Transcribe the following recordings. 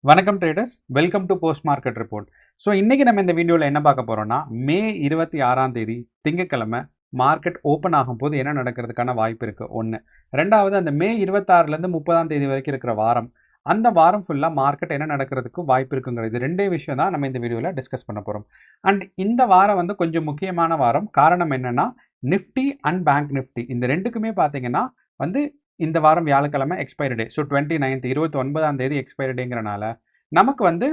வணக்கம் traders, welcome to post market report. So இன்னைக்கு நம்ம இந்த வீடியோவில் என்ன பார்க்க போறோம்னா, மே 26ஆம் தேதி திங்கட்கிழமை மார்க்கெட் ஓப்பன் ஆகும்போது என்ன நடக்கிறதுக்கான வாய்ப்பு இருக்கு ஒன்று. ரெண்டாவது, அந்த மே 26லேருந்து 30ஆம் தேதி வரைக்கும் இருக்கிற வாரம், அந்த வாரம் ஃபுல்லாக மார்க்கெட் என்ன நடக்கிறதுக்கு வாய்ப்பு இருக்குங்கிறது ரெண்டே விஷயம் தான் நம்ம இந்த வீடியோவில் டிஸ்கஸ் பண்ண போகிறோம். அண்ட் இந்த வாரம் வந்து கொஞ்சம் முக்கியமான வாரம். காரணம் என்னன்னா, நிஃப்டி அண்ட் பேங்க் நிஃப்டி இந்த ரெண்டுக்குமே பார்த்தீங்கன்னா வந்து இந்த வாரம் வியாழக்கிழமை எக்ஸ்பைரி டே. ஸோ 29th 29ஆம் தேதி எக்ஸ்பைரி டேங்கிறனால நமக்கு வந்து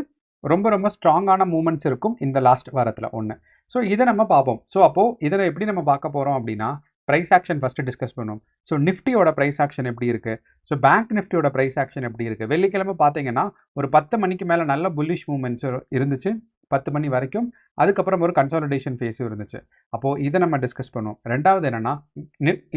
ரொம்ப ரொம்ப ஸ்ட்ராங்கான மூமெண்ட்ஸ் இருக்கும் இந்த லாஸ்ட் வாரத்தில் ஒன்று. ஸோ இதை நம்ம பார்ப்போம். ஸோ அப்போது இதில் எப்படி நம்ம பார்க்க போகிறோம் அப்படின்னா, ப்ரைஸ் ஆக்ஷன் ஃபஸ்ட்டு டிஸ்கஸ் பண்ணுவோம். ஸோ நிஃப்டியோட ப்ரைஸ் ஆக்ஷன் எப்படி இருக்குது, ஸோ பேங்க் நிஃப்டியோட ப்ரைஸ் ஆக்ஷன் எப்படி இருக்குது. வெள்ளிக்கிழமை பார்த்தீங்கன்னா ஒரு 10 மணிக்கு மேலே நல்ல புல்லிஷ் மூமெண்ட்ஸ் இருந்துச்சு, 10 மணி வரைக்கும். அதுக்கப்புறம் ஒரு கன்சாலிடேஷன் ஃபேஸும் இருந்துச்சு. அப்போது இதை நம்ம டிஸ்கஸ் பண்ணுவோம். ரெண்டாவது என்னென்னா,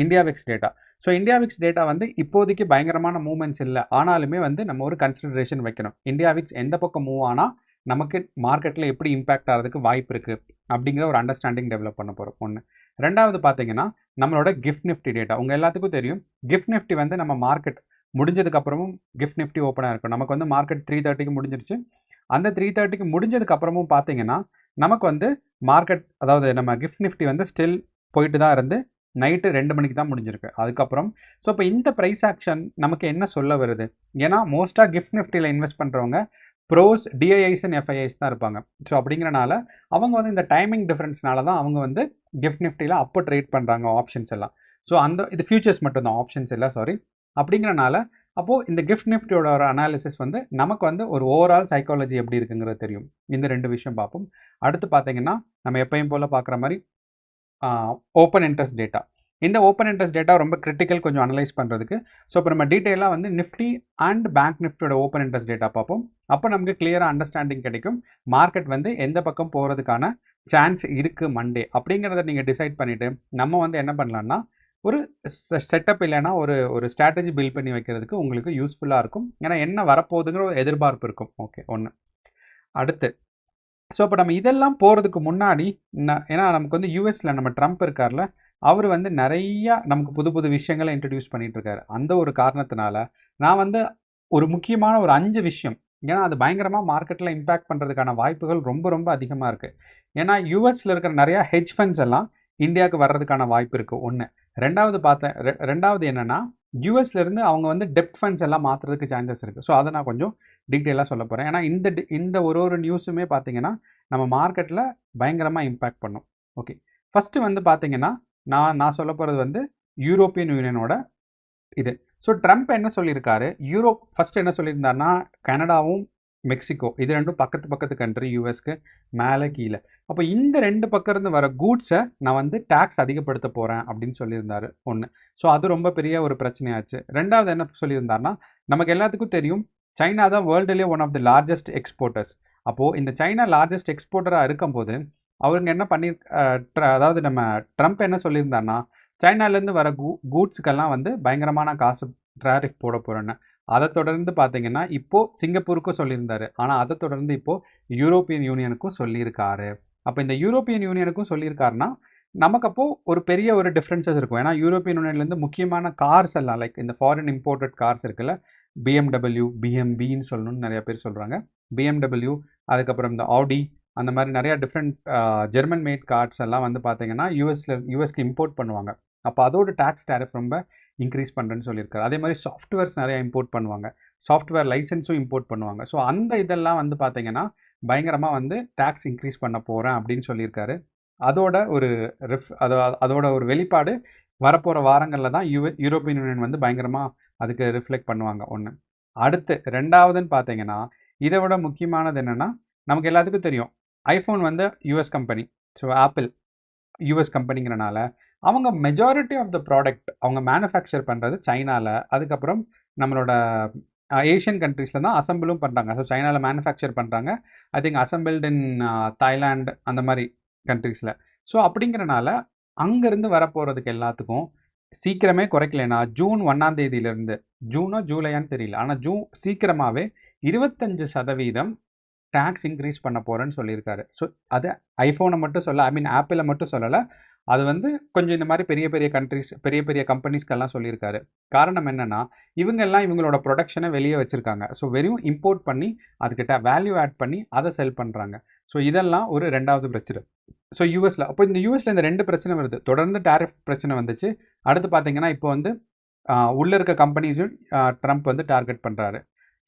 India Vicks data. So India Vicks data வந்து இப்போதைக்கு பயங்கரமான மூவ்மெண்ட்ஸ் இல்லை, ஆனாலுமே வந்து நம்ம ஒரு கன்சிடரேஷன் வைக்கணும். இந்தியா விக்ஸ் எந்த பக்கம் மூவ் ஆனால் நமக்கு மார்க்கெட்டில் எப்படி இம்பாக்ட் ஆகிறதுக்கு வாய்ப்பு இருக்குது அப்படிங்கிற ஒரு அண்டர்ஸ்டாண்டிங் டெவலப் பண்ண போகிறோம் ஒன்று. ரெண்டாவது பார்த்தீங்கன்னா, நம்மளோட கிஃப்ட் நிஃப்டி டேட்டா. உங்கள் எல்லாத்துக்கும் தெரியும், கிஃப்ட் நிஃப்டி வந்து நம்ம மார்க்கெட் முடிஞ்சதுக்கப்புறமும் கிஃப்ட் நிஃப்டி ஓப்பனாக இருக்கும். நமக்கு வந்து மார்க்கெட் 3:30க்கு முடிஞ்சிருச்சு. அந்த 3:30க்கு முடிஞ்சதுக்கப்புறமும் பார்த்தீங்கன்னா நமக்கு வந்து மார்க்கெட், அதாவது நம்ம கிஃப்ட் நிஃப்டி வந்து ஸ்டில் போயிட்டு தான் இருந்து நைட்டு 2 மணிக்கு தான் முடிஞ்சிருக்கு அதுக்கப்புறம். ஸோ இப்போ இந்த ப்ரைஸ் ஆக்ஷன் நமக்கு என்ன சொல்ல வருது? ஏன்னா மோஸ்ட்டாக கிஃப்ட் நிஃப்டியில் இன்வெஸ்ட் பண்ணுறவங்க ப்ரோஸ், டிஐஐஸ் அண்ட் எஃப்ஐஐஸ் தான் இருப்பாங்க. ஸோ அப்படிங்கிறனால அவங்க வந்து இந்த டைமிங் டிஃப்ரென்ஸ்னால தான் அவங்க வந்து கிஃப்ட் நிஃப்டியில் அப்போ ட்ரேட் பண்ணுறாங்க ஆப்ஷன்ஸ் எல்லாம். ஸோ அந்த இது ஃபியூச்சர்ஸ் மட்டும்தான், ஆப்ஷன்ஸ் இல்லை, சாரி. அப்படிங்கிறனால அப்போது இந்த கிஃப்ட் நிஃப்டியோட ஒரு அனாலிசிஸ் வந்து நமக்கு வந்து ஒரு ஓவரால் சைக்காலஜி எப்படி இருக்குங்கிறது தெரியும். இந்த 2 விஷயம் பார்ப்போம். அடுத்து பார்த்தீங்கன்னா, நம்ம எப்பயும் போல் பார்க்குற மாதிரி ஓப்பன் இன்ட்ரெஸ்ட் டேட்டா. இந்த ஓப்பன் இன்ட்ரெஸ்ட் டேட்டா ரொம்ப கிரிட்டிக்கல் கொஞ்சம் அனலைஸ் பண்ணுறதுக்கு. ஸோ இப்போ நம்ம டீட்டெயிலாக வந்து நிஃப்டி அண்ட் பேங்க் நிஃப்டியோட ஓப்பன் இன்ட்ரெஸ்ட் டேட்டா பார்ப்போம். அப்போ நமக்கு கிளியராக அண்டர்ஸ்டாண்டிங் கிடைக்கும், மார்க்கெட் வந்து எந்த பக்கம் போகிறதுக்கான சான்ஸ் இருக்குது மண்டே அப்படிங்கிறத நீங்கள் டிசைட் பண்ணிவிட்டு நம்ம வந்து என்ன பண்ணலான்னா, ஒரு செட்டப் இல்லைன்னா ஒரு ஒரு ஸ்ட்ராட்டஜி பில்ட் பண்ணி வைக்கிறதுக்கு உங்களுக்கு யூஸ்ஃபுல்லாக இருக்கும். ஏன்னா என்ன வரப்போகுதுங்கிற ஒரு எதிர்பார்ப்பு இருக்கும். ஓகே, ஒன்று. அடுத்து, ஸோ இப்போ நம்ம இதெல்லாம் போகிறதுக்கு முன்னாடி ஏன்னா நமக்கு வந்து யூஎஸில் நம்ம ட்ரம்ப் இருக்கார்ல, அவர் வந்து நிறையா நமக்கு புது புது விஷயங்களை இன்ட்ரடியூஸ் பண்ணிட்டு இருக்காரு. அந்த ஒரு காரணத்தினால நான் வந்து ஒரு முக்கியமான ஒரு 5 விஷயம், ஏன்னா அது பயங்கரமாக மார்க்கெட்டில் இம்பேக்ட் பண்ணுறதுக்கான வாய்ப்புகள் ரொம்ப ரொம்ப அதிகமாக இருக்குது. ஏன்னா யூஎஸில் இருக்கிற நிறையா ஹெட்ஜ் ஃபண்ட்ஸ் எல்லாம் இந்தியாவுக்கு வர்றதுக்கான வாய்ப்பு இருக்குது ஒன்று. ரெண்டாவது என்னென்னா, யூஎஸ்லேருந்து அவங்க வந்து டெப்ட் ஃபண்ட்ஸ் எல்லாம் மாற்றுறதுக்கு சான்சஸ் இருக்குது. ஸோ அதை நான் கொஞ்சம் டீட்டெயிலாக சொல்ல போகிறேன். ஏன்னா இந்த ஒரு நியூஸுமே பார்த்தீங்கன்னா நம்ம மார்க்கெட்டில் பயங்கரமாக இம்பேக்ட் பண்ணும். ஓகே, ஃபஸ்ட்டு வந்து பார்த்தீங்கன்னா, நான் சொல்ல போகிறது வந்து யூரோப்பியன் யூனியனோட இது. ஸோ ட்ரம்ப் என்ன சொல்லியிருக்காரு, ஃபஸ்ட்டு என்ன சொல்லியிருந்தாருன்னா, கனடாவும் மெக்சிகோ இது ரெண்டும் பக்கத்து பக்கத்து கண்ட்ரி யூஎஸ்க்கு மேலே கீழே. அப்போ இந்த 2 பக்கம் இருந்து வர கூட்ஸை நான் வந்து டேக்ஸ் அதிகப்படுத்த போகிறேன் அப்படின்னு சொல்லியிருந்தாரு ஒன்று. ஸோ அது ரொம்ப பெரிய ஒரு பிரச்சனையாச்சு. ரெண்டாவது என்ன சொல்லியிருந்தாருன்னா, நமக்கு எல்லாத்துக்கும் தெரியும், சைனா தான் வேர்ல்டுலேயே one of the largest exporters. அப்போது இந்த சைனா லார்ஜஸ்ட் எக்ஸ்போர்ட்டராக இருக்கும்போது அவங்க என்ன பண்ணி, அதாவது நம்ம ட்ரம்ப் என்ன சொல்லியிருந்தாருன்னா, சைனாலேருந்து வர கூட்ஸுக்கெல்லாம் வந்து பயங்கரமான காசு டாரிஃப் போட போகிறேன்னு. அதை தொடர்ந்து பார்த்தீங்கன்னா இப்போது சிங்கப்பூருக்கும் சொல்லியிருந்தாரு. ஆனால் அதை தொடர்ந்து இப்போது யூரோப்பியன் யூனியனுக்கும் சொல்லியிருக்காரு. அப்போ இந்த யூரோப்பியன் யூனியனுக்கும் சொல்லியிருக்காருன்னா நமக்கு அப்போது ஒரு பெரிய ஒரு டிஃப்ரென்சஸ் இருக்கும். ஏன்னா யூரோப்பியன் யூனியன்லேருந்து முக்கியமான கார்ஸ் எல்லாம், லைக் இந்த ஃபாரின் இம்போர்ட்டட் கார்ஸ் இருக்குல்ல, பிஎம்டபிள்யூ, பிஎம்பின்னு சொல்லணும்னு நிறைய பேர் சொல்கிறாங்க. பிஎம்டபிள்யூ, அதுக்கப்புறம் இந்த ஆடி, அந்த மாதிரி நிறையா டிஃப்ரெண்ட் ஜெர்மன் மேட் கார்ஸ் எல்லாம் வந்து பார்த்தீங்கன்னா யூஎஸ்க்கு இம்போர்ட் பண்ணுவாங்க. அப்போ அதோட டேக்ஸ் டேரிஃப் ரொம்ப இன்க்ரீஸ் பண்ணுறேன்னு சொல்லியிருக்காரு. அதே மாதிரி சாஃப்ட்வேர்ஸ் நிறையா இம்போர்ட் பண்ணுவாங்க, சாஃப்ட்வேர் லைசன்ஸும் இம்போர்ட் பண்ணுவாங்க. ஸோ அந்த இதெல்லாம் வந்து பார்த்தீங்கன்னா பயங்கரமாக வந்து டேக்ஸ் இன்க்ரீஸ் பண்ண போகிறேன் அப்படின்னு சொல்லியிருக்காரு. அதோட ஒரு அதோட ஒரு வெளிப்பாடு வரப்போகிற வாரங்களில் தான் யூரோப்பியன் யூனியன் வந்து பயங்கரமாக அதுக்கு ரிஃப்ளெக்ட் பண்ணுவாங்க ஒன்று. அடுத்து ரெண்டாவதுன்னு பார்த்தீங்கன்னா, இதை விட முக்கியமானது என்னென்னா, நமக்கு எல்லாத்துக்கும் தெரியும் ஐஃபோன் வந்து US company. So Apple US கம்பெனிங்கிறனால அவங்க மெஜாரிட்டி ஆஃப் த ப்ராடக்ட் அவங்க மேனுஃபேக்சர் பண்ணுறது சைனாவில், அதுக்கப்புறம் நம்மளோட ஏஷியன் கண்ட்ரீஸில் தான் அசம்பிளும் பண்ணுறாங்க. ஸோ சைனாவில் மேனுஃபேக்சர் பண்ணுறாங்க, I think assembled in Thailand, அந்த மாதிரி கண்ட்ரீஸில். ஸோ அப்படிங்கிறனால அங்கேருந்து வரப்போகிறதுக்கு எல்லாத்துக்கும் சீக்கிரமே குறைக்கலைன்னா ஜூன் 1ஆம் தேதியிலேருந்து, ஜூனோ ஜூலையான்னு தெரியல, ஆனால் சீக்கிரமாகவே 25% டேக்ஸ் இன்க்ரீஸ் பண்ண போகிறேன்னு சொல்லியிருக்காரு. ஸோ அது ஐஃபோனை மட்டும் சொல்ல, ஐ மீன் ஆப்பிளை மட்டும் சொல்லலை, அது வந்து கொஞ்சம் இந்த மாதிரி பெரிய பெரிய கண்ட்ரிஸ் பெரிய பெரிய கம்பெனிஸ்க்கெல்லாம் சொல்லியிருக்காரு. காரணம் என்னன்னா, இவங்க எல்லாம் இவங்களோட ப்ரொடக்ஷனை வெளியே வச்சிருக்காங்க. ஸோ வெறும் இம்போர்ட் பண்ணி அதுக்கிட்ட வேல்யூ ஆட் பண்ணி அதை செல் பண்ணுறாங்க. ஸோ இதெல்லாம் ஒரு ரெண்டாவது பிரச்சனை. ஸோ யூஎஸில் அப்போ இந்த யூஎஸில் இந்த 2 பிரச்சனை வருது. தொடர்ந்து டேரிஃப் பிரச்சனை வந்துச்சு. அடுத்து பார்த்தீங்கன்னா இப்போ வந்து உள்ளே இருக்க கம்பெனிஸும் ட்ரம்ப் வந்து டார்கெட் பண்ணுறாரு.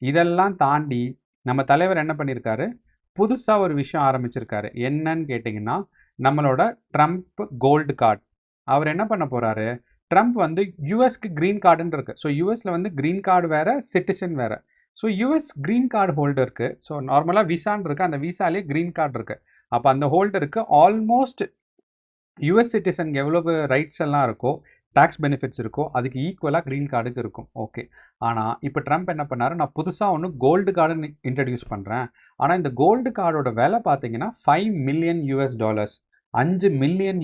இதெல்லாம் தாண்டி நம்ம தலைவர் என்ன பண்ணியிருக்காரு, புதுசாக ஒரு விஷயம் ஆரம்பிச்சிருக்காரு. என்னன்னு கேட்டிங்கன்னா, நம்மளோட ட்ரம்ப் கோல்டு கார்டு. அவர் என்ன பண்ண போகிறாரு, ட்ரம்ப் வந்து யூஎஸ்க்கு க்ரீன் கார்டுன்னு இருக்குது. ஸோ யூஎஸில் வந்து க்ரீன் கார்டு வேறு, சிட்டிசன் வேறு. ஸோ யூஎஸ் க்ரீன் கார்டு ஹோல்டருக்கு, ஸோ நார்மலாக விசான்னு இருக்குது, அந்த விசாலே க்ரீன் கார்டு இருக்குது. அப்போ அந்த ஹோல்டருக்கு ஆல்மோஸ்ட் யூஎஸ் சிட்டிசனுக்கு எவ்வளவு ரைட்ஸ் எல்லாம் இருக்கோ, டாக்ஸ் பெனிஃபிட்ஸ் இருக்கோ, அதுக்கு ஈக்குவலாக க்ரீன் கார்டுக்கு இருக்கும். ஓகே. ஆனால் இப்போ ட்ரம்ப் என்ன பண்ணாரு, நான் புதுசாக ஒன்று கோல்டு கார்டுன்னு இன்ட்ரடியூஸ் பண்ணுறேன். ஆனால் இந்த கோல்டு கார்டோட விலை பார்த்தீங்கன்னா $5 மில்லியன். $5 மில்லியன்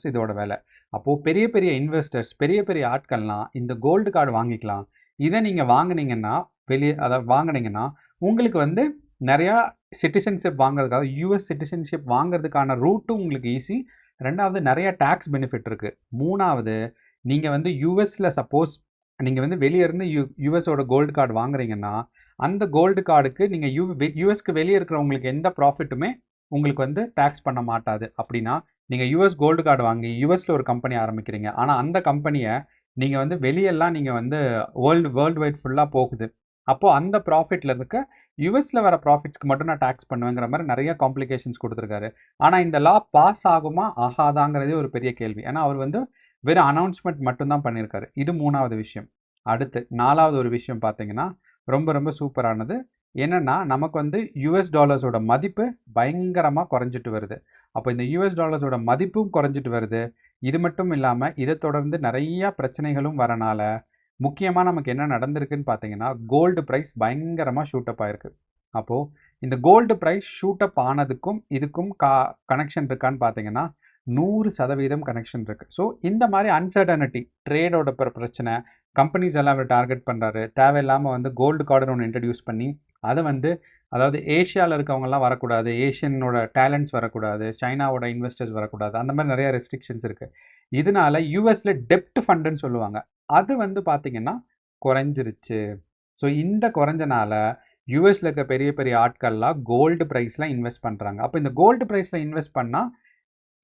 இதோட விலை. அப்போது பெரிய பெரிய இன்வெஸ்டர்ஸ், பெரிய பெரிய ஆட்கள்லாம் இந்த கோல்டு கார்டு வாங்கிக்கலாம். இதை நீங்கள் வாங்கினீங்கன்னா வாங்கினீங்கன்னா உங்களுக்கு வந்து நிறையா சிட்டிசன்ஷிப் வாங்குறதுக்காக யூஎஸ் சிட்டிசன்ஷிப் வாங்குறதுக்கான ரூட்டும் உங்களுக்கு ஈஸி. ரெண்டாவது நிறைய டேக்ஸ் பெனிஃபிட் இருக்குது. மூணாவது, நீங்கள் வந்து யூஎஸில் சப்போஸ் நீங்கள் வந்து வெளியே இருந்து யூஎஸோட கோல்டு கார்டு வாங்குறீங்கன்னா, அந்த கோல்டு கார்டுக்கு நீங்கள் யூஎஸ்க்கு வெளியே இருக்கிறவங்களுக்கு எந்த ப்ராஃபிட்டுமே உங்களுக்கு வந்து டேக்ஸ் பண்ண மாட்டாது. அப்படின்னா நீங்கள் யூஎஸ் கோல்டு கார்டு வாங்கி யூஎஸில் ஒரு கம்பெனி ஆரம்பிக்கிறீங்க. ஆனால் அந்த கம்பெனியை நீங்கள் வந்து வெளியெல்லாம் நீங்கள் வந்து வேர்ல்டு வைட் ஃபுல்லாக போகுது. அப்போது அந்த ப்ராஃபிட்டில் இருக்க யூஎஸில் வர ப்ராஃபிட்ஸ்க்கு மட்டும் நான் டேக்ஸ் பண்ணுவேங்கிற மாதிரி நிறைய காம்ப்ளிகேஷன்ஸ் கொடுத்துருக்காரு. ஆனால் இந்த லா பாஸ் ஆகுமா ஆகாதாங்கிறதே ஒரு பெரிய கேள்வி. ஏன்னா அவர் வந்து வெறும் அனௌன்ஸ்மெண்ட் மட்டும்தான் பண்ணியிருக்காரு. இது 3வது விஷயம். அடுத்து 4வது ஒரு விஷயம் பார்த்தீங்கன்னா ரொம்ப ரொம்ப சூப்பரானது. என்னென்னா, நமக்கு வந்து யூஎஸ் டாலர்ஸோட மதிப்பு பயங்கரமாக குறைஞ்சிட்டு வருது. அப்போ இந்த யூஎஸ் டாலர்ஸோட மதிப்பும் குறைஞ்சிட்டு வருது. இது மட்டும் இல்லாமல் இதை தொடர்ந்து நிறையா பிரச்சனைகளும் வரனால முக்கியமாக நமக்கு என்ன நடந்திருக்குன்னு பார்த்தீங்கன்னா, கோல்டு ப்ரைஸ் பயங்கரமாக ஷூட்டப் ஆயிருக்கு. அப்போது இந்த கோல்டு ப்ரைஸ் ஷூட்டப் ஆனதுக்கும் இதுக்கும் கனெக்ஷன் இருக்கான்னு பார்த்தீங்கன்னா 100% கனெக்ஷன் இருக்குது. ஸோ இந்த மாதிரி அன்சர்டனிட்டி, ட்ரேடோட பிரச்சனை, கம்பெனிஸ் எல்லாம் அவர் டார்கெட் பண்ணுறாரு. தேவையில்லாமல் வந்து கோல்டு கார்டுன்னு ஒன்று இன்ட்ரடியூஸ் பண்ணி அதை வந்து அதாவது ஏஷியாவில் இருக்கவங்கலாம் வரக்கூடாது, ஏஷியனோட டேலண்ட்ஸ் வரக்கூடாது, சைனாவோட இன்வெஸ்டர்ஸ் வரக்கூடாது, அந்த மாதிரி நிறைய ரெஸ்ட்ரிக்ஷன்ஸ் இருக்குது. இதனால யூஎஸில் டெப்ட் ஃபண்டுன்னு சொல்லுவாங்க, அது வந்து பார்த்திங்கன்னா குறைஞ்சிருச்சு. ஸோ இந்த குறைஞ்சனால யூஎஸில் இருக்க பெரிய பெரிய ஆட்கள்லாம் கோல்டு ப்ரைஸில் இன்வெஸ்ட் பண்ணுறாங்க. அப்போ இந்த கோல்டு ப்ரைஸில் இன்வெஸ்ட் பண்ணால்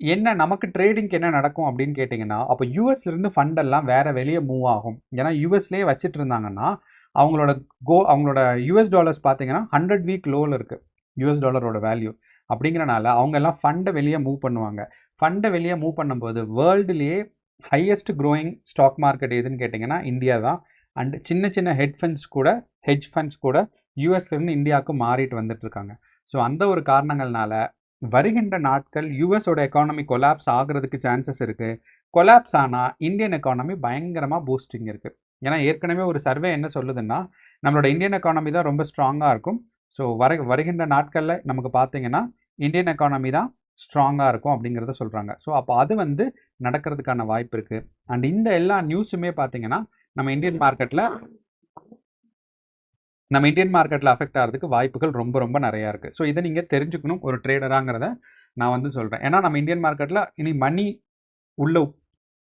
என்ன நமக்கு ட்ரேடிங்க்கு என்ன நடக்கும் அப்படின்னு கேட்டிங்கன்னா, அப்போ யூஎஸ்லேருந்து ஃபண்டெல்லாம் வேறு வெளியே மூவ் ஆகும். ஏன்னா யூஎஸ்லேயே வச்சுட்டு இருந்தாங்கன்னா அவங்களோட யூஎஸ் டாலர்ஸ் பார்த்தீங்கன்னா 100 வீக் லோவில் இருக்குது யூஎஸ் டாலரோட வேல்யூ. அப்படிங்கிறனால அவங்க எல்லாம் ஃபண்டை வெளியே மூவ் பண்ணுவாங்க. ஃபண்டை வெளியே மூவ் பண்ணும்போது வேர்ல்டுலேயே ஹையஸ்ட் க்ரோயிங் ஸ்டாக் மார்க்கெட் எதுன்னு கேட்டிங்கன்னா இந்தியா தான். அண்ட் சின்ன சின்ன ஹெட்ஜ் ஃபண்ட்ஸ் கூட யூஎஸ்லேருந்து இந்தியாவுக்கு மாறிட்டு வந்துட்டு இருக்காங்க. ஸோ அந்த ஒரு காரணங்கள்னால வருகின்ற நாட்கள் யூஎஸோட எக்கானமி கொலாப்ஸ் ஆகிறதுக்கு சான்சஸ் இருக்குது. கொலாப்ஸ் ஆனால் இந்தியன் எக்கானமி பயங்கரமாக பூஸ்டிங் இருக்குது. ஏன்னா ஏற்கனவே ஒரு சர்வே என்ன சொல்லுதுன்னா, நம்மளோட இந்தியன் எக்கானமி தான் ரொம்ப ஸ்ட்ராங்காக இருக்கும். ஸோ வருகின்ற நாட்களில் நமக்கு பார்த்தீங்கன்னா இந்தியன் எக்கானமி தான் ஸ்ட்ராங்காக இருக்கும் அப்படிங்கிறத சொல்கிறாங்க. ஸோ அப்போ அது வந்து நடக்கிறதுக்கான வாய்ப்பு இருக்குது. அண்ட் இந்த எல்லா நியூஸுமே பார்த்தீங்கன்னா நம்ம இந்தியன் மார்க்கெட்டில் அஃபெக்ட் ஆகிறதுக்கு வாய்ப்புகள் ரொம்ப ரொம்ப நிறையா இருக்குது. ஸோ இதை நீங்கள் தெரிஞ்சுக்கணும் ஒரு ட்ரேடராங்கிறத நான் வந்து சொல்கிறேன். ஏன்னா நம்ம இந்தியன் மார்க்கெட்டில் இனி மணி உள்ள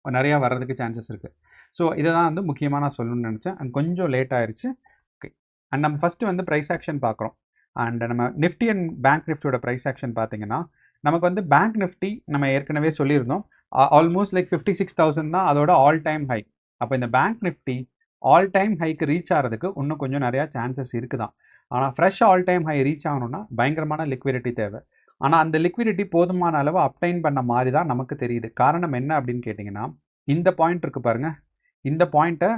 நிறையா வர்றதுக்கு சான்சஸ் இருக்குது. ஸோ இதை தான் வந்து முக்கியமாக நான் சொல்லணும்னு நினச்சேன். அண்ட் கொஞ்சம் லேட் ஆயிடுச்சு. ஓகே. அண்ட் நம்ம ஃபஸ்ட்டு வந்து ப்ரைஸ் ஆக்ஷன் பார்க்குறோம். அண்ட் நம்ம நிஃப்டி அண்ட் பேங்க் நிஃப்டியோட ப்ரைஸ் ஆக்ஷன் பார்த்தீங்கன்னா நமக்கு வந்து பேங்க் நிஃப்டி நம்ம ஏற்கனவே சொல்லியிருந்தோம் ஆல்மோஸ்ட் லைக் 56,000 தான் அதோட ஆல் டைம் ஹை. அப்போ இந்த bank Nifty all time haiku reach ஆகிறதுக்கு இன்னும் கொஞ்சம் நிறையா சான்சஸ் இருக்குதான். ஆனால் fresh all time high reach ஆகணும்னா பயங்கரமான லிக்விடிட்டி தேவை. ஆனால் அந்த லிக்விடிட்டி போதுமான அளவு அப்டைன் பண்ண மாதிரி தான் நமக்கு தெரியுது. காரணம் என்ன அப்படின்னு கேட்டிங்கன்னா, இந்த பாயிண்ட் இருக்குது பாருங்கள், இந்த பாயிண்ட்டை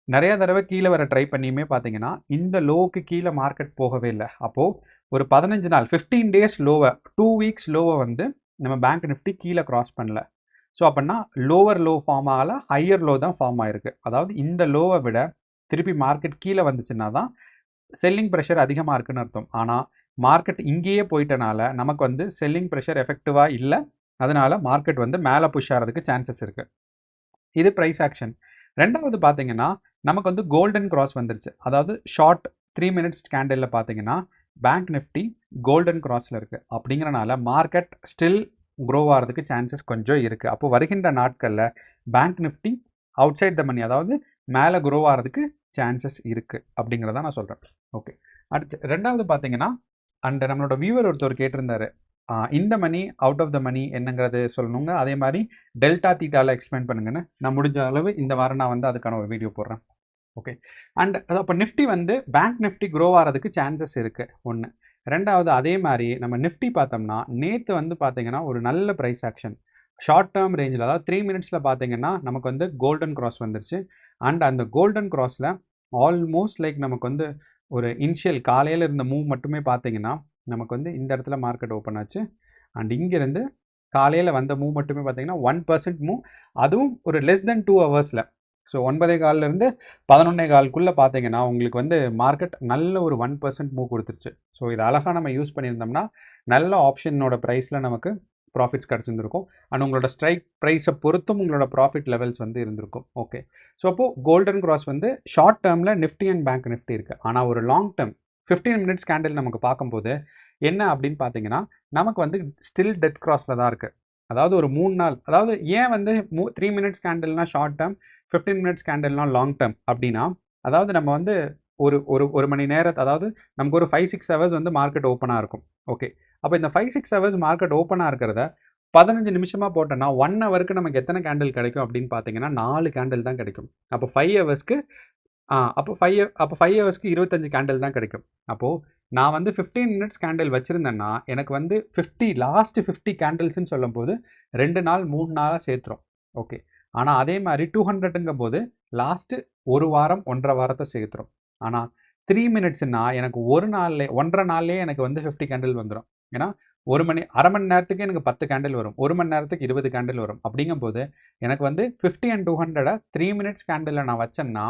நிறைய தடவை கீழே வர ட்ரை பண்ணியுமே பார்த்தீங்கன்னா இந்த லோவுக்கு கீழே மார்க்கெட் போகவே இல்லை. அப்போது ஒரு 15 நாள் 15 டேஸ் லோவை 2 வீக்ஸ் லோவை வந்து நம்ம பேங்க் நிஃப்டி கீழே கிராஸ் பண்ணல. ஸோ அப்படின்னா லோவர் லோ ஃபார்ம் ஆகல, ஹையர் லோ தான் ஃபார்ம் ஆகிருக்கு. அதாவது இந்த லோவை விட திருப்பி மார்க்கெட் கீழே வந்துச்சுன்னா தான் செல்லிங் ப்ரெஷர் அதிகமாக இருக்குன்னு அர்த்தம். ஆனால் மார்க்கெட் இங்கேயே போயிட்டனால நமக்கு வந்து செல்லிங் ப்ரெஷர் எஃபெக்டிவாக இல்லை. அதனால மார்க்கெட் வந்து மேலே புஷ் ஆகிறதுக்கு சான்சஸ் இருக்குது. இது ப்ரைஸ் ஆக்ஷன். ரெண்டாவது பார்த்தீங்கன்னா நமக்கு வந்து கோல்டன் கிராஸ் வந்துருச்சு. அதாவது ஷார்ட் 3 மினிட்ஸ் கேண்டலில் பார்த்தீங்கன்னா பேங்க் நிஃப்டி கோல்டன் கிராஸில் இருக்குது. அப்படிங்கிறனால மார்க்கெட் ஸ்டில் க்ரோ ஆகிறதுக்கு சான்சஸ் கொஞ்சம் இருக்குது. அப்போ வருகின்ற நாட்களில் bank Nifty outside the money, அதாவது மேலே க்ரோ ஆகிறதுக்கு சான்சஸ் இருக்குது அப்படிங்கிறத நான் சொல்கிறேன். ஓகே, அடுத்து ரெண்டாவது பார்த்தீங்கன்னா, அண்ட் நம்மளோட வியூவர் ஒருத்தர் கேட்டிருந்தாரு, இந்த மணி அவுட் ஆஃப் த மணி என்னங்கிறது சொல்லணுங்க, அதே மாதிரி டெல்டா தீட்டாவில் எக்ஸ்பிளைன் பண்ணுங்கன்னு. நான் முடிஞ்ச அளவு இந்த வாரம் நான் வந்து அதுக்கான ஒரு வீடியோ போடுறேன். ஓகே, அண்ட் அப்போ நிஃப்டி வந்து பேங்க் நிஃப்டி க்ரோ ஆகிறதுக்கு சான்சஸ் இருக்குது ஒன்று. ரெண்டாவது அதே மாதிரி நம்ம நிஃப்டி பார்த்தோம்னா நேற்று வந்து பார்த்தீங்கன்னா ஒரு நல்ல ப்ரைஸ் ஆக்ஷன் ஷார்ட் டேர்ம் ரேஞ்சில், அதாவது 3 மினிட்ஸில் பார்த்தீங்கன்னா நமக்கு வந்து கோல்டன் கிராஸ் வந்துருச்சு. அண்ட் அந்த கோல்டன் கிராஸில் ஆல்மோஸ்ட் லைக் நமக்கு வந்து ஒரு இனிஷியல் காலையில் இருந்த மூவ் மட்டுமே பார்த்தீங்கன்னா நமக்கு வந்து இந்த இடத்துல மார்க்கெட் ஓப்பன் ஆச்சு. அண்ட் இங்கேருந்து காலையில் வந்த மூவ் மட்டுமே பார்த்தீங்கன்னா 1% மூவ், அதுவும் ஒரு லெஸ் தென் 2 ஹவர்ஸில். ஸோ 9:15 11:15 பார்த்தீங்கன்னா உங்களுக்கு வந்து மார்க்கெட் நல்ல ஒரு 1% மூவ் கொடுத்துருச்சு. ஸோ இது அழகாக நம்ம யூஸ் பண்ணியிருந்தோம்னா நல்ல ஆப்ஷனோட ப்ரைஸில் நமக்கு ப்ராஃபிட்ஸ் கிடச்சிருந்துருக்கும். அண்ட் உங்களோட ஸ்ட்ரைக் ப்ரைஸை பொறுத்தும் உங்களோட ப்ராஃபிட் லெவல்ஸ் வந்து இருந்திருக்கும். ஓகே, ஸோ அப்போது கோல்டன் கிராஸ் வந்து ஷார்ட் டேர்மில் நிஃப்டி அண்ட் பேங்க் நிஃப்டி இருக்குது. ஆனால் ஒரு லாங் டேர்ம் 15 மினிட்ஸ் கேண்டில் நமக்கு பார்க்கும்போது என்ன அப்படின்னு பார்த்தீங்கன்னா நமக்கு வந்து ஸ்டில் டெத் கிராஸில் தான் இருக்குது. அதாவது ஒரு 3 நாள், அதாவது ஏன் வந்து 3 மினிட்ஸ் கேண்டில்னா ஷார்ட் டேர்ம், 15 மினிட்ஸ் கேண்டில்னா லாங் டேர்ம் அப்படின்னா, அதாவது நம்ம வந்து ஒரு ஒரு ஒரு மணி நேரத்தை, அதாவது நமக்கு ஒரு 5-6 ஹவர்ஸ் வந்து மார்க்கெட் ஓப்பனாக இருக்கும். ஓகே, அப்போ இந்த 5-6 ஹவர்ஸ் மார்க்கெட் ஓப்பனாக இருக்கிறத 15 நிமிஷமாக போட்டோன்னா 1 ஹவருக்கு நமக்கு எத்தனை கேண்டில் கிடைக்கும் அப்படின்னு பார்த்தீங்கன்னா 4 கேண்டில் தான் கிடைக்கும். அப்போ 5 ஹவர்ஸ்க்கு அப்போ 5 ஹவர்ஸ்க்கு 25 கேண்டில் தான் கிடைக்கும். அப்போது நான் வந்து 15 மினிட்ஸ் கேண்டில் வச்சுருந்தேன்னா எனக்கு வந்து லாஸ்ட் 50 கேண்டில்ஸ்ன்னு சொல்லும் போது 2 நாள் 3 நாளாக சேர்த்துரும். ஓகே, ஆனால் அதே மாதிரி 200ங்கும் போது லாஸ்ட்டு ஒரு வாரம் 1.5 வாரத்தை சேர்த்துரும். ஆனால் 3 மினிட்ஸ்னா எனக்கு ஒரு நாள்லேயே 1.5 நாள்லேயே எனக்கு வந்து 50 கேண்டில் வந்துடும். ஏன்னா அரை மணி நேரத்துக்கு எனக்கு 10 கேண்டில் வரும், 1 மணி நேரத்துக்கு 20 கேண்டில் வரும். அப்படிங்கும்போது எனக்கு வந்து 50 and 200 3 மினிட்ஸ் கேண்டிலில் நான் வச்சேன்னா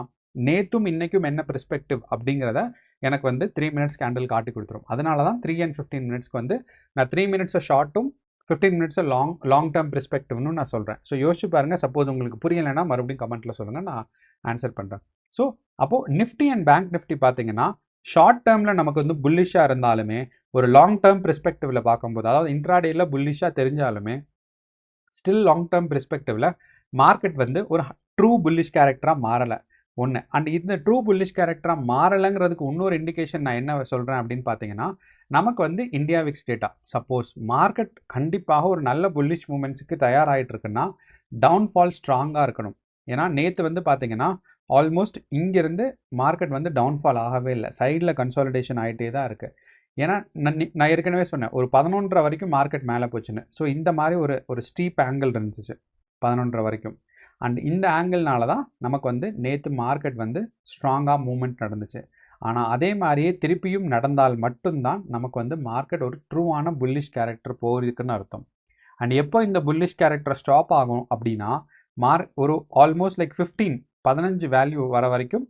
நேற்றும் இன்றைக்கும் என்ன பெர்ஸ்பெக்டிவ் அப்படிங்கிறத எனக்கு வந்து 3 மினிட்ஸ் கேண்டில் காட்டி கொடுத்துரும். அதனால தான் 3 and 15 மினிட்ஸ்க்கு வந்து நான் 3 மினிட்ஸை ஷார்ட்டும் 15 மினிட்ஸை லாங் டேர்ம் பெர்ஸ்பெக்டிவ்னு நான் சொல்கிறேன். ஸோ யோசிச்சு பாருங்கள். சப்போஸ் உங்களுக்கு புரியலைன்னா மறுபடியும் கமெண்ட்டில் சொல்லுங்கள், நான் ஆன்சர் பண்ணுறேன். ஸோ அப்போது நிஃப்டி அண்ட் பேங்க் நிஃப்டி பார்த்தீங்கன்னா ஷார்ட் டேர்மில் நமக்கு வந்து புல்லிஷாக இருந்தாலுமே ஒரு லாங் டேர்ம் பெர்ஸ்பெக்டிவில் பார்க்கும்போது, அதாவது இன்ட்ராடேயில் புல்லிஷாக தெரிஞ்சாலுமே ஸ்டில் லாங் டேர்ம் பெர்ஸ்பெக்டிவில் மார்க்கெட் வந்து ஒரு ட்ரூ புல்லிஷ் கேரக்டராக மாறலை ஒன்று. அண்ட் இந்த ட்ரூ புல்லிஷ் கேரக்டராக மாறலைங்கிறதுக்கு இன்னொரு இண்டிகேஷன் நான் என்ன சொல்கிறேன் அப்படின்னு பார்த்தீங்கன்னா, நமக்கு வந்து India Vicks data. Suppose market கண்டிப்பாக ஒரு நல்ல புல்லிஷ் மூமெண்ட்ஸுக்கு தயாராகிட்டு இருக்குன்னா டவுன்ஃபால் ஸ்ட்ராங்காக இருக்கணும். ஏன்னா நேற்று வந்து பார்த்தீங்கன்னா ஆல்மோஸ்ட் இங்கேருந்து மார்க்கெட் வந்து டவுன்ஃபால் ஆகவே இல்லை, சைடில் கன்சாலிடேஷன் ஆகிட்டே தான் இருக்குது. ஏன்னா நான் ஏற்கனவே சொன்னேன் ஒரு 11:30 வரைக்கும் மார்க்கெட் மேலே போச்சுன்னு. ஸோ இந்த மாதிரி ஒரு ஸ்டீப் ஆங்கிள் இருந்துச்சு 11:30 வரைக்கும். அண்ட் இந்த ஆங்கிள்னால தான் நமக்கு வந்து நேற்று மார்க்கெட் வந்து ஸ்ட்ராங்காக மூவ்மெண்ட் நடந்துச்சு. ஆனால் அதே மாதிரியே திருப்பியும் நடந்தால் மட்டும்தான் நமக்கு வந்து மார்க்கெட் ஒரு ட்ரூவான புல்லிஷ் கேரக்டர் போயிருக்குன்னு அர்த்தம். அண்ட் எப்போ இந்த புல்லிஷ் கேரக்டர் ஸ்டாப் ஆகும் அப்படின்னா ஒரு ஆல்மோஸ்ட் லைக் 15 வேல்யூ வர வரைக்கும்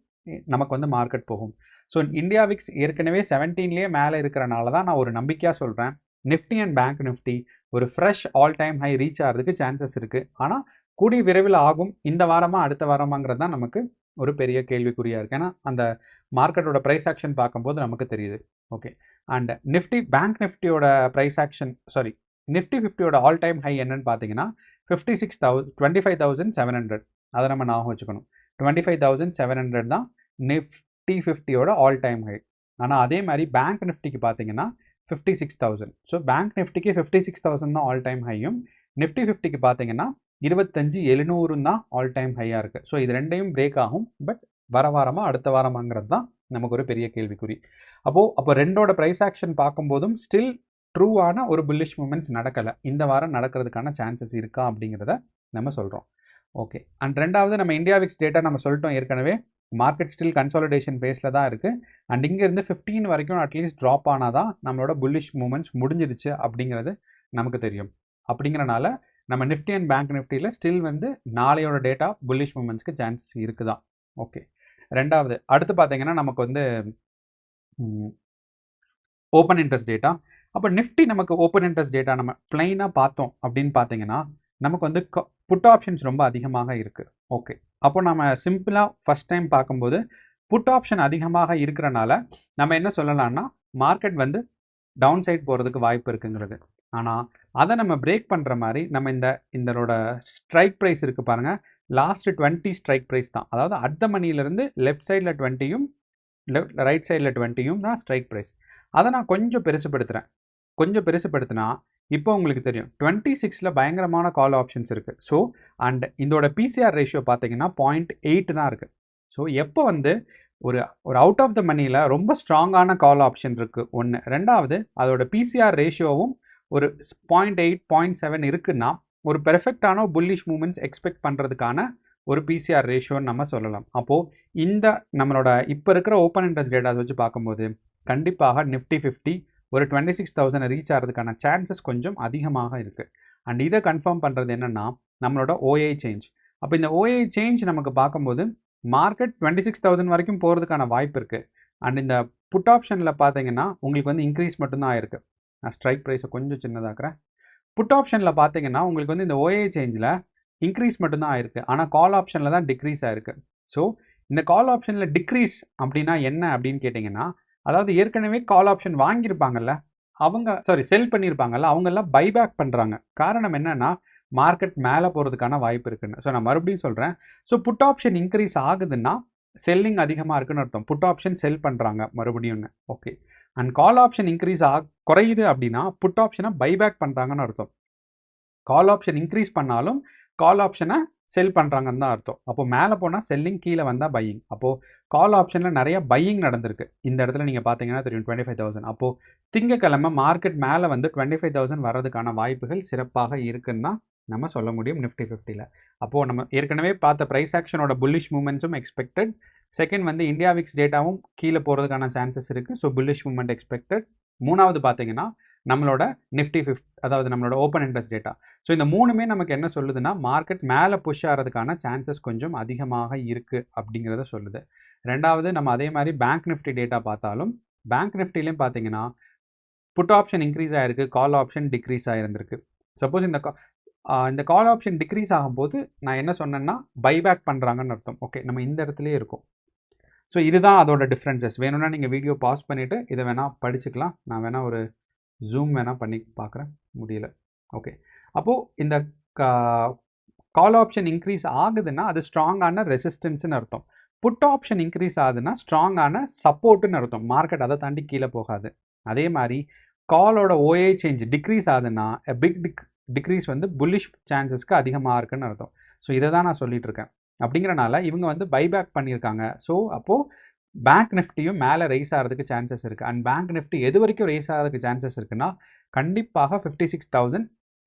நமக்கு வந்து மார்க்கெட் போகும். ஸோ இந்தியா விக்ஸ் ஏற்கனவே 17லேயே மேலே இருக்கிறனால தான் நான் ஒரு நம்பிக்கையாக சொல்கிறேன் நிஃப்டி அண்ட் பேங்க் நிஃப்டி ஒரு fresh all time high reach ஆகிறதுக்கு சான்சஸ் இருக்குது. ஆனால் கூடிய விரைவில் ஆகும். இந்த வாரமாக அடுத்த வாரமாங்கிறது தான் நமக்கு ஒரு பெரிய கேள்விக்குறியாக இருக்குது. ஏன்னா அந்த மார்க்கெட்டோட ப்ரைஸ் ஆக்ஷன் பார்க்கும்போது நமக்கு தெரியுது. ஓகே, அண்ட் பேங்க் நிஃப்டியோட ப்ரைஸ் ஆக்ஷன் நிஃப்டி 50யோட ஆல் டைம் ஹை என்னன்னு பார்த்தீங்கன்னா 25,700. அதை நம்ம ஞாபகம் வச்சுக்கணும். 25,700 தான் நிஃப்டி 50யோட ஆல் டைம் ஹை. ஆனால் அதே மாதிரி பேங்க் நிஃப்டிக்கு பார்த்தீங்கன்னா 56,000. ஸோ பேங்க் நிஃப்டிக்கு 56,000 தான் ஆல் டைம் ஹையும், நிஃப்டி 50க்கு பார்த்தீங்கன்னா 25,700 தான் ஆல் டைம் ஹையாக இருக்குது. ஸோ இது ரெண்டையும் பிரேக் ஆகும். பட் வர வாரமாக அடுத்த வாரமாங்கிறது தான் நமக்கு ஒரு பெரிய கேள்விக்குறி. அப்போ ரெண்டோட ப்ரைஸ் ஆக்ஷன் பார்க்கும்போதும் ஸ்டில் ட்ரூவான ஒரு புல்லிஷ் மூமெண்ட்ஸ் நடக்கலை. இந்த வாரம் நடக்கிறதுக்கான சான்சஸ் இருக்கா அப்படிங்கிறத நம்ம சொல்கிறோம். ஓகே, அண்ட் ரெண்டாவது நம்ம இந்தியா விக்ஸ் டேட்டா நம்ம சொல்லிட்டோம் ஏற்கனவே, மார்க்கெட் ஸ்டில் கன்சாலிடேஷன் ஃபேஸில் தான் இருக்குது. அண்ட் இங்கேருந்து 15 வரைக்கும் அட்லீஸ்ட் ட்ராப் ஆனால் தான் நம்மளோட புல்லிஷ் மூமெண்ட்ஸ் முடிஞ்சிருச்சு அப்படிங்கிறது நமக்கு தெரியும். அப்படிங்கிறனால நம்ம நிஃப்டி அண்ட் பேங்க் நிஃப்டியில் ஸ்டில் வந்து நாளையோட டேட்டா புல்லிஷ் மூமெண்ட்ஸ்க்கு சான்சஸ் இருக்குதான். ஓகே, ரெண்டாவது அடுத்து பார்த்தீங்கன்னா நமக்கு வந்து ஓப்பன் இன்ட்ரெஸ்ட் டேட்டா. அப்போ நிஃப்டி நமக்கு ஓப்பன் இன்ட்ரெஸ்ட் டேட்டா நம்ம பிளைனாக பார்த்தோம் அப்படின்னு பார்த்தீங்கன்னா நமக்கு வந்து புட் ஆப்ஷன்ஸ் ரொம்ப அதிகமாக இருக்குது. ஓகே, அப்போ நம்ம சிம்பிளாக ஃபஸ்ட் டைம் பார்க்கும்போது புட் ஆப்ஷன் அதிகமாக இருக்கிறனால நம்ம என்ன சொல்லலாம்னா மார்க்கெட் வந்து டவுன் சைட் போகிறதுக்கு வாய்ப்பு இருக்குங்கிறது. ஆனால் அதை நம்ம பிரேக் பண்ணுற மாதிரி நம்ம இதோட ஸ்ட்ரைக் ப்ரைஸ் இருக்குது பாருங்கள், லாஸ்ட் 20 ஸ்ட்ரைக் ப்ரைஸ் தான். அதாவது அட் த மணியிலேருந்து லெஃப்ட் சைடில் 20யும் ரைட் சைடில் 20யும் தான் ஸ்ட்ரைக் ப்ரைஸ். அதை நான் கொஞ்சம் பெருசுப்படுத்தினா இப்போ உங்களுக்கு தெரியும் 26ல் பயங்கரமான கால் ஆப்ஷன்ஸ் இருக்குது. ஸோ அண்ட் இதோட பிசிஆர் ரேஷியோ பார்த்தீங்கன்னா 0.8 தான் இருக்குது. ஸோ எப்போ ஒரு அவுட் ஆஃப் த மணியில் ரொம்ப ஸ்ட்ராங்கான கால் ஆப்ஷன் இருக்குது ஒன்று. ரெண்டாவது அதோட பிசிஆர் ரேஷியோவும் ஒரு 0.8 0.7 இருக்குன்னா ஒரு பெர்ஃபெக்டான புல்லிஷ் மூமெண்ட்ஸ் எக்ஸ்பெக்ட் பண்ணுறதுக்கான ஒரு பிசிஆர் ரேஷியோன்னு நம்ம சொல்லலாம். அப்போது நம்மளோட இப்போ இருக்கிற ஓப்பன் இன்ட்ரெஸ்ட் டேட்டாஸ் வச்சு பார்க்கும்போது கண்டிப்பாக நிஃப்டி 50 ஒரு 26,000 ரீச் ஆகிறதுக்கான சான்சஸ் கொஞ்சம் அதிகமாக இருக்குது. அண்ட் இதை கன்ஃபார்ம் பண்ணுறது என்னென்னா நம்மளோட ஓஐ சேஞ்ச். அப்போ இந்த ஓஐ சேஞ்ச் நமக்கு பார்க்கும்போது மார்க்கெட் 26,000 வரைக்கும் போகிறதுக்கான வாய்ப்பு இருக்குது. அண்ட் இந்த புட் ஆப்ஷனில் பார்த்தீங்கன்னா உங்களுக்கு இன்க்ரீஸ் மட்டும்தான் ஆயிருக்கு. நான் ஸ்ட்ரைக் ப்ரைஸை கொஞ்சம் சின்னதாக்குறேன். புட் ஆப்ஷனில் பார்த்தீங்கன்னா உங்களுக்கு இந்த ஓஐ சேஞ்சில் இன்க்ரீஸ் மட்டும்தான் ஆயிருக்கு. ஆனால் கால் ஆப்ஷனில் தான் டிக்ரீஸ் ஆயிருக்கு. ஸோ இந்த கால் ஆப்ஷனில் டிக்ரீஸ் அப்படின்னா என்ன அப்படின்னு கேட்டிங்கன்னா, அதாவது ஏற்கனவே கால் ஆப்ஷன் வாங்கியிருப்பாங்கல்ல செல் பண்ணியிருப்பாங்கல்ல, அவங்கெல்லாம் பைபேக் பண்ணுறாங்க. காரணம் என்னன்னா மார்க்கெட் மேலே போகிறதுக்கான வாய்ப்பு இருக்குன்னு. ஸோ நான் மறுபடியும் சொல்கிறேன். ஸோ புட் ஆப்ஷன் இன்க்ரீஸ் ஆகுதுன்னா செல்லிங் அதிகமாக இருக்குன்னு அர்த்தம். புட் ஆப்ஷன் செல் பண்ணுறாங்க மறுபடியும்னு. Okay. And call option increase குறையுது அப்படின்னா புட் ஆப்ஷனை பைபேக் பண்ணுறாங்கன்னு அர்த்தம். கால் ஆப்ஷன் இன்க்ரீஸ் பண்ணாலும் கால் ஆப்ஷனை செல் பண்ணுறாங்கன்னு தான் அர்த்தம். அப்போது மேலே போனால் செல்லிங், கீழே வந்தால் பையிங். அப்போது கால் ஆப்ஷனில் நிறைய பையிங் நடந்திருக்கு. இந்த இடத்துல நீங்கள் பார்த்தீங்கன்னா தெரியும் 25,000. அப்போது திங்கக்கிழமை மார்க்கெட் மேலே 25,000 வர்றதுக்கான வாய்ப்புகள் சிறப்பாக இருக்குன்னு தான் நம்ம சொல்ல முடியும் நிஃப்டி 50ல். அப்போது நம்ம ஏற்கனவே பார்த்த ப்ரைஸ் ஆக்ஷனோட புல்லிஷ் மூமெண்ட்ஸும் எக்ஸ்பெக்டட். செகண்ட் இந்தியா விக்ஸ் டேட்டாவும் கீழே போகிறதுக்கான சான்சஸ் இருக்குது. So bullish moment expected. மூணாவது பார்த்தீங்கன்னா நம்மளோட நிஃப்டி 50, அதாவது நம்மளோட ஓப்பன் இன்ட்ரெஸ்ட் டேட்டா. ஸோ இந்த மூணுமே நமக்கு என்ன சொல்லுதுன்னா மார்க்கெட் மேலே புஷ் ஆகிறதுக்கான சான்சஸ் கொஞ்சம் அதிகமாக இருக்குது அப்படிங்கிறத சொல்லுது. ரெண்டாவது நம்ம அதே மாதிரி பேங்க் நிஃப்டி டேட்டா பார்த்தாலும் பேங்க் நிஃப்டிலையும் பார்த்தீங்கன்னா புட் ஆப்ஷன் இன்க்ரீஸ் ஆகிருக்கு, கால் ஆப்ஷன் டிக்ரீஸ் ஆகிருந்திருக்கு. சப்போஸ் இந்த கால் ஆப்ஷன் டிக்ரீஸ் ஆகும்போது நான் என்ன சொன்னேன்னா பைபேக் பண்ணுறாங்கன்னு அர்த்தம். ஓகே, நம்ம இந்த இடத்துலையே இருக்கோம். ஸோ இதுதான் அதோட டிஃப்ரென்சஸ். வேணும்னா நீங்கள் வீடியோ பாஸ் பண்ணிவிட்டு இதை வேணால் படிச்சுக்கலாம். நான் வேணால் ஒரு ஜூம் வேணால் பண்ணி பார்க்குறேன், முடியல. ஓகே, அப்போது இந்த கால் ஆப்ஷன் இன்க்ரீஸ் ஆகுதுன்னா அது ஸ்ட்ராங்கான ரெசிஸ்டன்ஸ்னு அர்த்தம். புட் ஆப்ஷன் இன்க்ரீஸ் ஆகுதுன்னா ஸ்ட்ராங்கான சப்போர்ட்டுன்னு அர்த்தம். மார்க்கெட் அதை தாண்டி கீழே போகாது. அதே மாதிரி காலோட ஓஏ சேஞ்ச் டிக்ரீஸ் ஆகுதுன்னா பிக் டிக்ரீஸ் புல்லிஷ் சான்சஸ்க்கு அதிகமாக இருக்குன்னு அர்த்தம். ஸோ இதை தான் நான் சொல்லிட்டு இருக்கேன். அப்படிங்கிறனால இவங்க பைபேக் பண்ணியிருக்காங்க. ஸோ அப்போது பேங்க் நிஃப்டியும் மேலே ரைஸ் ஆகிறதுக்கு சான்சஸ் இருக்குது. அண்ட் பேங்க் நிஃப்டி எது வரைக்கும் ரைஸ் ஆகிறதுக்கு சான்சஸ் இருக்குன்னா கண்டிப்பாக 56,000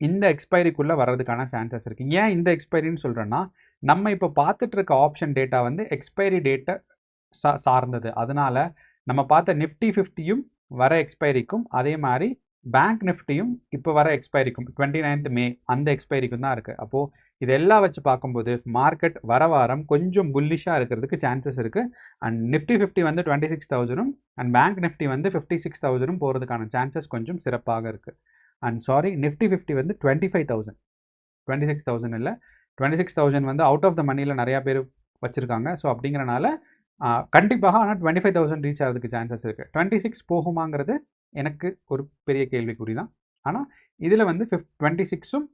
இந்த எக்ஸ்பைரிக்குள்ளே வர்றதுக்கான சான்சஸ் இருக்குது. ஏன் இந்த எக்ஸ்பைரின்னு சொல்கிறேன்னா நம்ம இப்போ பார்த்துட்டு இருக்க ஆப்ஷன் டேட்டா எக்ஸ்பைரி டேட்டை சார்ந்தது. அதனால் நம்ம பார்த்த நிஃப்டி 50யும் வர எக்ஸ்பைரிக்கும், அதே மாதிரி பேங்க் நிஃப்டியும் இப்போ வர எக்ஸ்பைரிக்கும் 29th மே அந்த எக்ஸ்பைரிக்கும் தான் இருக்குது. அப்போது இதெல்லாம் வச்சு பார்க்கும்போது மார்க்கெட் வர வாரம் கொஞ்சம் புல்லிஷாக இருக்கிறதுக்கு சான்சஸ் இருக்குது. And Nifty 50 26,000 and bank Nifty 56,000 போகிறதுக்கான சான்சஸ் கொஞ்சம் சிறப்பாக இருக்குது. அண்ட் சாரி, நிஃப்டி 50 25,000, 26,000 இல்லை, 26,000 அவுட் ஆஃப் த மணியில் நிறையா பேர் வச்சுருக்காங்க. ஸோ அப்படிங்கிறனால கண்டிப்பாக ஆனால் 25,000 ரீச் ஆகிறதுக்கு சான்சஸ் இருக்குது. 26 போகுமாங்கிறது எனக்கு ஒரு பெரிய கேள்விக்குறி தான். ஆனால் இதில் 26ம்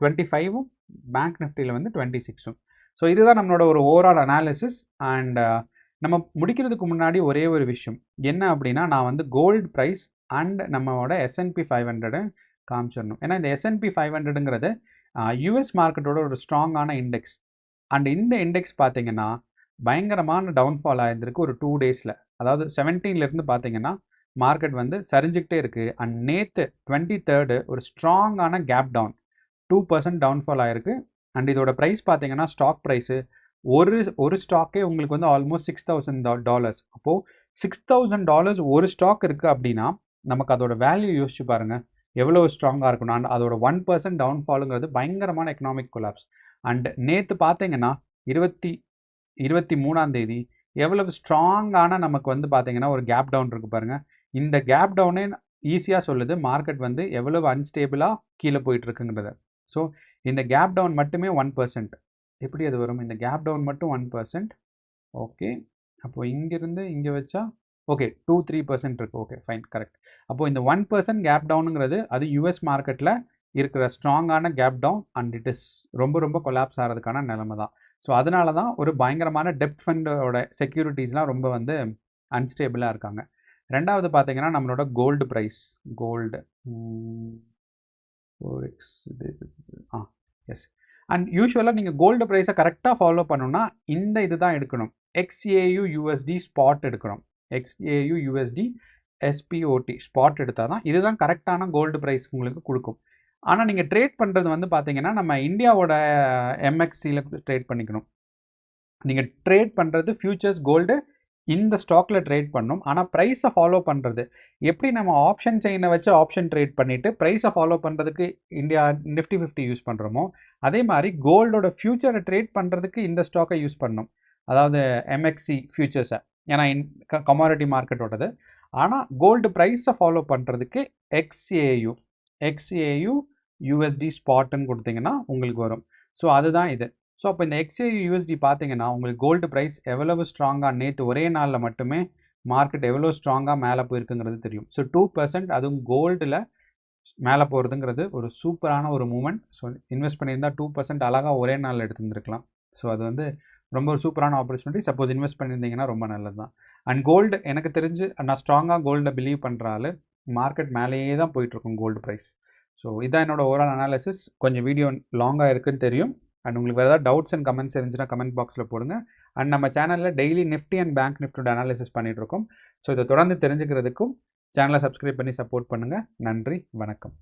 25ம் பேங்க் நிஃப்டியில் 26ம். ஸோ இதுதான் நம்மளோட ஒரு ஓவரால் அனாலிசிஸ். அண்ட் நம்ம முடிக்கிறதுக்கு முன்னாடி ஒரே ஒரு விஷயம் என்ன அப்படின்னா, நான் கோல்டு ப்ரைஸ் அண்ட் நம்மளோட S&P 500 காமிச்சிடணும். ஏன்னா இந்த S&P 500ங்கிறது யூஎஸ் மார்க்கெட்டோட ஒரு ஸ்ட்ராங்கான இண்டெக்ஸ். அண்ட் இந்த இண்டெக்ஸ் பார்த்தீங்கன்னா பயங்கரமான டவுன்ஃபால் ஆயிருந்திருக்கு ஒரு 2 டேஸில். அதாவது 17லேருந்து பார்த்தீங்கன்னா மார்க்கெட் சரிஞ்சிக்கிட்டே இருக்குது. அண்ட் நேற்று 23rd ஒரு ஸ்ட்ராங்கான கேப் டவுன் 2% டவுன்ஃபால் ஆயிருக்கு. அண்ட் இதோட ப்ரைஸ் பார்த்தீங்கன்னா ஸ்டாக் ப்ரைஸு ஒரு ஸ்டாக்கே உங்களுக்கு ஆல்மோஸ்ட் $6,000. அப்போது $6,000 ஒரு ஸ்டாக் இருக்குது அப்படின்னா நமக்கு அதோட வேல்யூ யோசிச்சு பாருங்கள் எவ்வளோ ஸ்ட்ராங்காக இருக்கணும். அண்ட் அதோட 1% டவுன்ஃபாலுங்கிறது பயங்கரமான எக்கனாமிக் கொலாப்ஸ். அண்ட் நேற்று பார்த்தீங்கன்னா 23 எவ்வளவு ஸ்ட்ராங்கான நமக்கு பார்த்தீங்கன்னா ஒரு கேப் டவுன் இருக்குது பாருங்கள். இந்த கேப் டவுனே ஈஸியாக சொல்லுது மார்க்கெட் எவ்வளவு அன்ஸ்டேபிளாக கீழே போயிட்டுருக்குங்கிறத. ஸோ இந்த கேப் டவுன் மட்டுமே 1%. எப்படி அது வரும்? இந்த கேப் டவுன் மட்டும் 1%. ஓகே, அப்போது இங்கேருந்து இங்கே வச்சா ஓகே 2-3% இருக்குது. Okay fine, correct. அப்போது இந்த 1% கேப் டவுனுங்கிறது அது யூஎஸ் மார்க்கெட்டில் இருக்கிற ஸ்ட்ராங்கான gap down and it is ரொம்ப கொலாப்ஸ் ஆகிறதுக்கான நிலைமை தான். ஸோ அதனால தான் ஒரு பயங்கரமான டெப்ட் ஃபண்டோட செக்யூரிட்டிஸ்லாம் ரொம்ப வந்து அன்ஸ்டேபிளாக இருக்காங்க. ரெண்டாவது பார்த்தீங்கன்னா நம்மளோட கோல்டு ப்ரைஸ். கோல்டு எஸ். அண்ட் யூஷுவலாக நீங்கள் கோல்டு ப்ரைஸை கரெக்டாக ஃபாலோ பண்ணணும்னா இந்த இது தான் எடுக்கணும். XAU USD ஸ்பாட் எடுக்கணும். XAU USD SPOT ஸ்பாட் எடுத்தால் தான் இதுதான் கரெக்டான கோல்டு ப்ரைஸ் உங்களுக்கு கொடுக்கும். ஆனால் நீங்கள் ட்ரேட் பண்ணுறது வந்து பார்த்தீங்கன்னா நம்ம இந்தியாவோட MXCயில் ட்ரேட் பண்ணிக்கணும். நீங்கள் ட்ரேட் பண்ணுறது ஃபியூச்சர்ஸ் கோல்டு இந்த ஸ்டாக்கில் ட்ரேட் பண்ணணும். ஆனால் ப்ரைஸை ஃபாலோ பண்ணுறது எப்படி நம்ம ஆப்ஷன் செயினை வச்சு ஆப்ஷன் ட்ரேட் பண்ணிவிட்டு ப்ரைஸை ஃபாலோ பண்ணுறதுக்கு இந்தியா நிஃப்டி 50 யூஸ் பண்ணுறோமோ அதே மாதிரி கோல்டோட ஃபியூச்சரை ட்ரேட் பண்ணுறதுக்கு இந்த ஸ்டாக்கை யூஸ் பண்ணணும். அதாவது MXC ஃபியூச்சர்ஸை, ஏன்னா கமாடிட்டி மார்க்கெட்டோடது. ஆனால் கோல்டு ப்ரைஸை ஃபாலோ பண்ணுறதுக்கு XAU USD ஸ்பாட்டுன்னு கொடுத்தீங்கன்னா உங்களுக்கு வரும். ஸோ அதுதான் இது. ஸோ அப்போ இந்த XAU USD பார்த்தீங்கன்னா உங்களுக்கு கோல்டு ப்ரைஸ் எவ்வளவு ஸ்ட்ராங்காக நேற்று ஒரே நாளில் மட்டுமே மார்க்கெட் எவ்வளோ ஸ்ட்ராங்காக மேலே போயிருக்குங்கிறது தெரியும். ஸோ 2% அதுவும் கோல்டில் மேலே போகிறதுங்கிறது ஒரு சூப்பரான ஒரு மூமெண்ட். ஸோ இன்வெஸ்ட் பண்ணியிருந்தால் 2% அழகாக ஒரே நாளில் எடுத்துருந்துருக்கலாம். ஸோ அது வந்து ரொம்ப ஒரு சூப்பரான ஆப்பர்ச்சுனிட்டி. சப்போஸ் இன்வெஸ்ட் பண்ணியிருந்தீங்கன்னா ரொம்ப நல்லது தான். அண்ட் கோல்டு எனக்கு தெரிஞ்சு நான் ஸ்ட்ராங்காக கோல்டை பிலீவ் பண்ணுறாள் மார்க்கெட் மேலேயே தான் போயிட்டுருக்கும் கோல்டு ப்ரைஸ். ஸோ இதான் என்னோட ஓவரால் அனாலிசிஸ். கொஞ்சம் வீடியோ லாங்காக இருக்குன்னு தெரியும். அண்ட் உங்களுக்கு வேறு ஏதாவது டவுட்ஸ் அண்ட் கமெண்ட்ஸ் இருந்துச்சுன்னா கமெண்ட் பாக்ஸில் போடுங்க. அண்ட் நம்ம சேனலில் டெய்லி நிஃப்டி அண்ட் பேங்க் நிஃப்டியோட அனாலிசிஸ் பண்ணிகிட்ருக்கோம். ஸோ இதை தொடர்ந்து தெரிஞ்சுக்கிறதுக்கும் சேனலை சப்ஸ்கிரைப் பண்ணி சப்போர்ட் பண்ணுங்கள். நன்றி, வணக்கம்.